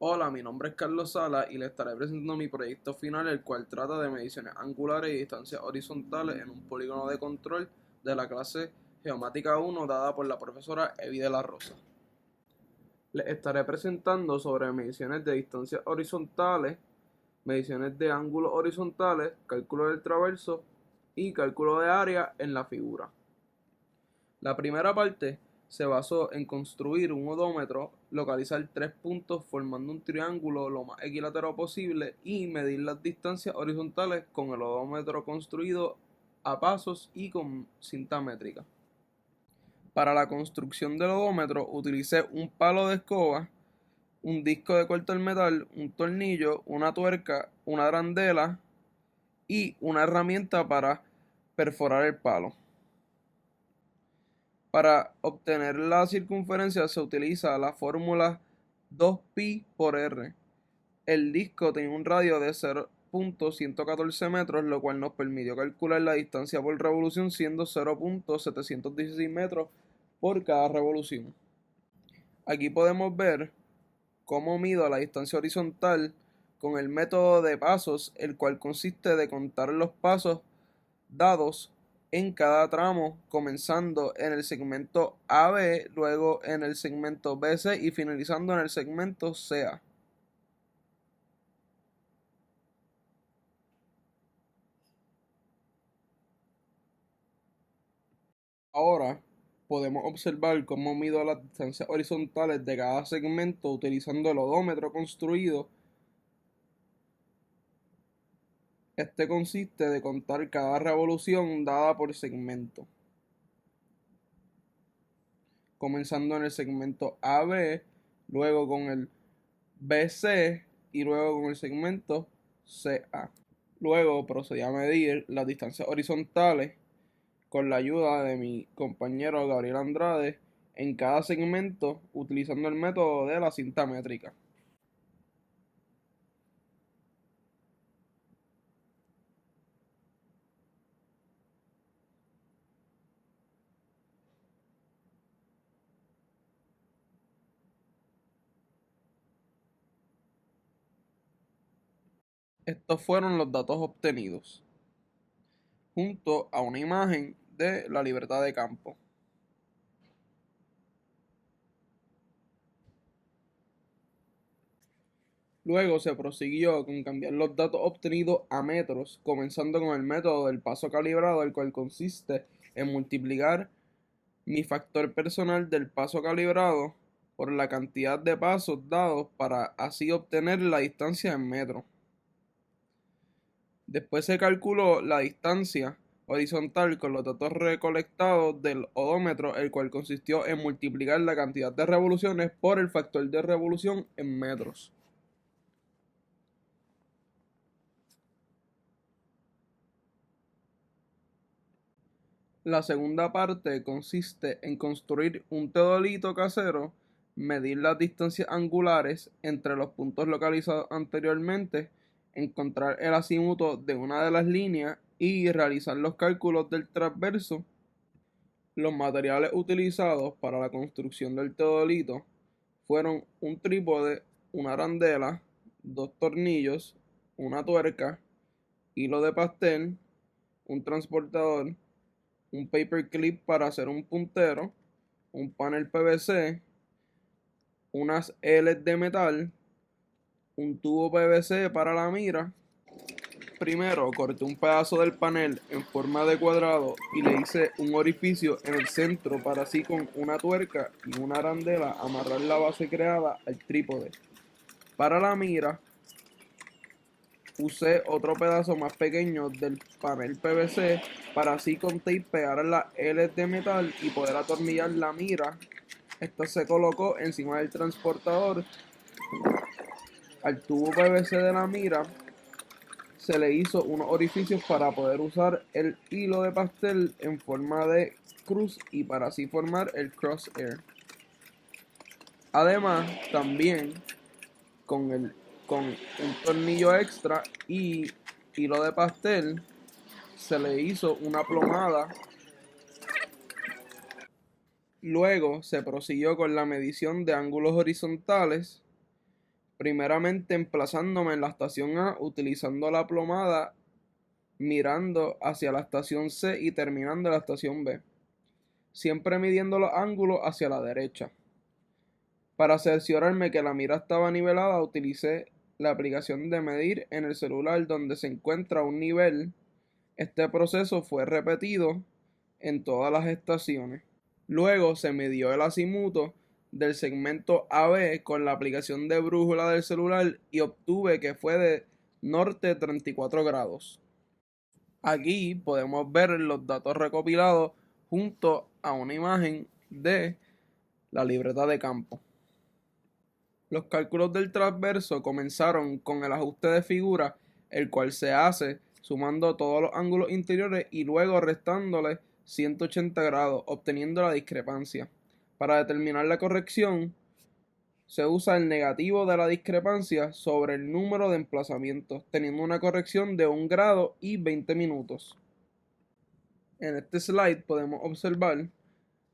Hola, mi nombre es Carlos Sala y le estaré presentando mi proyecto final, el cual trata de mediciones angulares y distancias horizontales en un polígono de control de la clase Geomática 1 dada por la profesora Evi de la Rosa. Les estaré presentando sobre mediciones de distancias horizontales, mediciones de ángulos horizontales, cálculo del traverso y cálculo de área en la figura. La primera parte se basó en construir un odómetro, localizar 3 puntos formando un triángulo lo más equilátero posible y medir las distancias horizontales con el odómetro construido a pasos y con cinta métrica. Para la construcción del odómetro utilicé un palo de escoba, un disco de cortar metal, un tornillo, una tuerca, una arandela y una herramienta para perforar el palo. Para obtener la circunferencia se utiliza la fórmula 2pi por r. El disco tenía un radio de 0.114 metros, lo cual nos permitió calcular la distancia por revolución siendo 0.716 metros por cada revolución. Aquí podemos ver cómo mido la distancia horizontal con el método de pasos, el cual consiste de contar los pasos dados en cada tramo, comenzando en el segmento AB, luego en el segmento BC y finalizando en el segmento CA. Ahora podemos observar cómo mido las distancias horizontales de cada segmento utilizando el odómetro construido. Este consiste de contar cada revolución dada por segmento, comenzando en el segmento AB, luego con el BC y luego con el segmento CA. Luego procedí a medir las distancias horizontales con la ayuda de mi compañero Gabriel Andrade en cada segmento utilizando el método de la cinta métrica. Estos fueron los datos obtenidos, junto a una imagen de la libertad de campo. Luego se prosiguió con cambiar los datos obtenidos a metros, comenzando con el método del paso calibrado, el cual consiste en multiplicar mi factor personal del paso calibrado por la cantidad de pasos dados para así obtener la distancia en metros. Después se calculó la distancia horizontal con los datos recolectados del odómetro, el cual consistió en multiplicar la cantidad de revoluciones por el factor de revolución en metros. La segunda parte consiste en construir un teodolito casero, medir las distancias angulares entre los puntos localizados anteriormente, encontrar el azimuto de una de las líneas y realizar los cálculos del transverso. Los materiales utilizados para la construcción del teodolito fueron un trípode, una arandela, dos tornillos, una tuerca, hilo de pastel, un transportador, un paperclip para hacer un puntero, un panel PVC, unas L de metal, un tubo PVC para la mira. Primero corté un pedazo del panel en forma de cuadrado y le hice un orificio en el centro para así con una tuerca y una arandela amarrar la base creada al trípode. Para la mira usé otro pedazo más pequeño del panel PVC para así con tape pegar las L de metal y poder atornillar la mira. Esta se colocó encima del transportador. Al tubo PVC de la mira se le hizo unos orificios para poder usar el hilo de pastel en forma de cruz y para así formar el crosshair. Además, también con un tornillo extra y hilo de pastel se le hizo una plomada. Luego se prosiguió con la medición de ángulos horizontales, primeramente emplazándome en la estación A utilizando la plomada, mirando hacia la estación C y terminando en la estación B, siempre midiendo los ángulos hacia la derecha. Para cerciorarme que la mira estaba nivelada, utilicé la aplicación de medir en el celular donde se encuentra un nivel. Este proceso fue repetido en todas las estaciones. Luego se midió el azimuto del segmento AB con la aplicación de brújula del celular y obtuve que fue de norte 34 grados. Aquí podemos ver los datos recopilados junto a una imagen de la libreta de campo. Los cálculos del transverso comenzaron con el ajuste de figura, el cual se hace sumando todos los ángulos interiores y luego restándole 180 grados, obteniendo la discrepancia. Para determinar la corrección, se usa el negativo de la discrepancia sobre el número de emplazamientos, teniendo una corrección de 1 grado y 20 minutos. En este slide podemos observar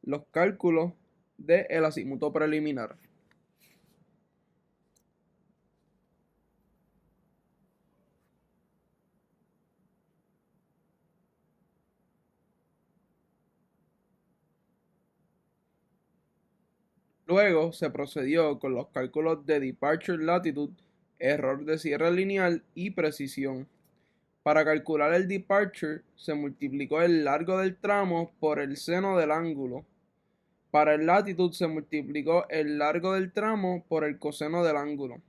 los cálculos del azimuto preliminar. Luego se procedió con los cálculos de departure latitude, error de cierre lineal y precisión. Para calcular el departure se multiplicó el largo del tramo por el seno del ángulo. Para el latitude se multiplicó el largo del tramo por el coseno del ángulo.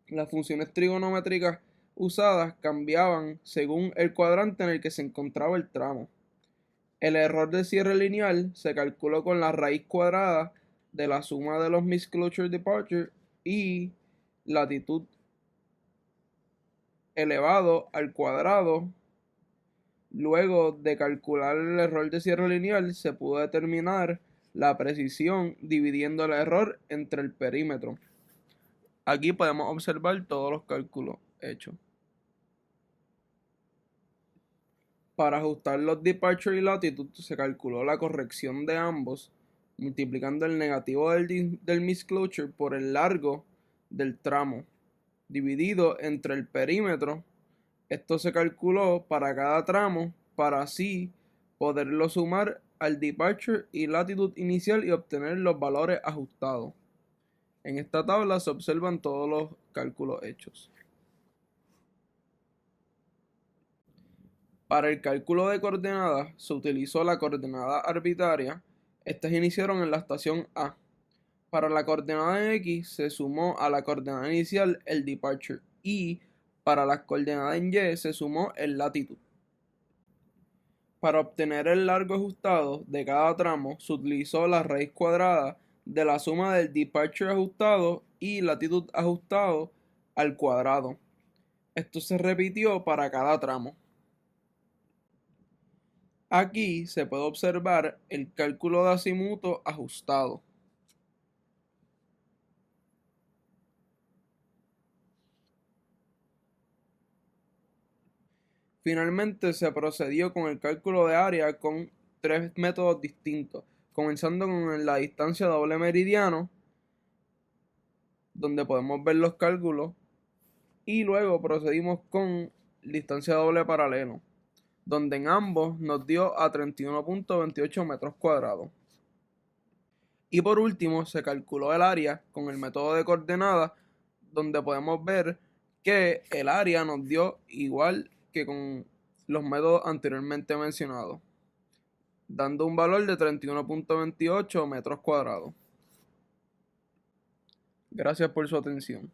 Las funciones trigonométricas usadas cambiaban según el cuadrante en el que se encontraba el tramo. El error de cierre lineal se calculó con la raíz cuadrada de la suma de los misclosure departure y latitud elevado al cuadrado. Luego de calcular el error de cierre lineal, se pudo determinar la precisión dividiendo el error entre el perímetro. Aquí podemos observar todos los cálculos hechos. Para ajustar los departure y latitude, se calculó la corrección de ambos, multiplicando el negativo del misclosure por el largo del tramo, dividido entre el perímetro. Esto se calculó para cada tramo, para así poderlo sumar al departure y latitud inicial y obtener los valores ajustados. En esta tabla se observan todos los cálculos hechos. Para el cálculo de coordenadas se utilizó la coordenada arbitraria. Estas iniciaron en la estación A. Para la coordenada en X se sumó a la coordenada inicial el departure y para las coordenadas en Y se sumó el latitud. Para obtener el largo ajustado de cada tramo se utilizó la raíz cuadrada de la suma del departure ajustado y latitud ajustado al cuadrado. Esto se repitió para cada tramo. Aquí se puede observar el cálculo de azimuto ajustado. Finalmente se procedió con el cálculo de área con 3 métodos distintos, comenzando con la distancia doble meridiano, donde podemos ver los cálculos, y luego procedimos con distancia doble paralelo, donde en ambos nos dio a 31.28 metros cuadrados. Y por último se calculó el área con el método de coordenadas, donde podemos ver que el área nos dio igual que con los métodos anteriormente mencionados, dando un valor de 31.28 metros cuadrados. Gracias por su atención.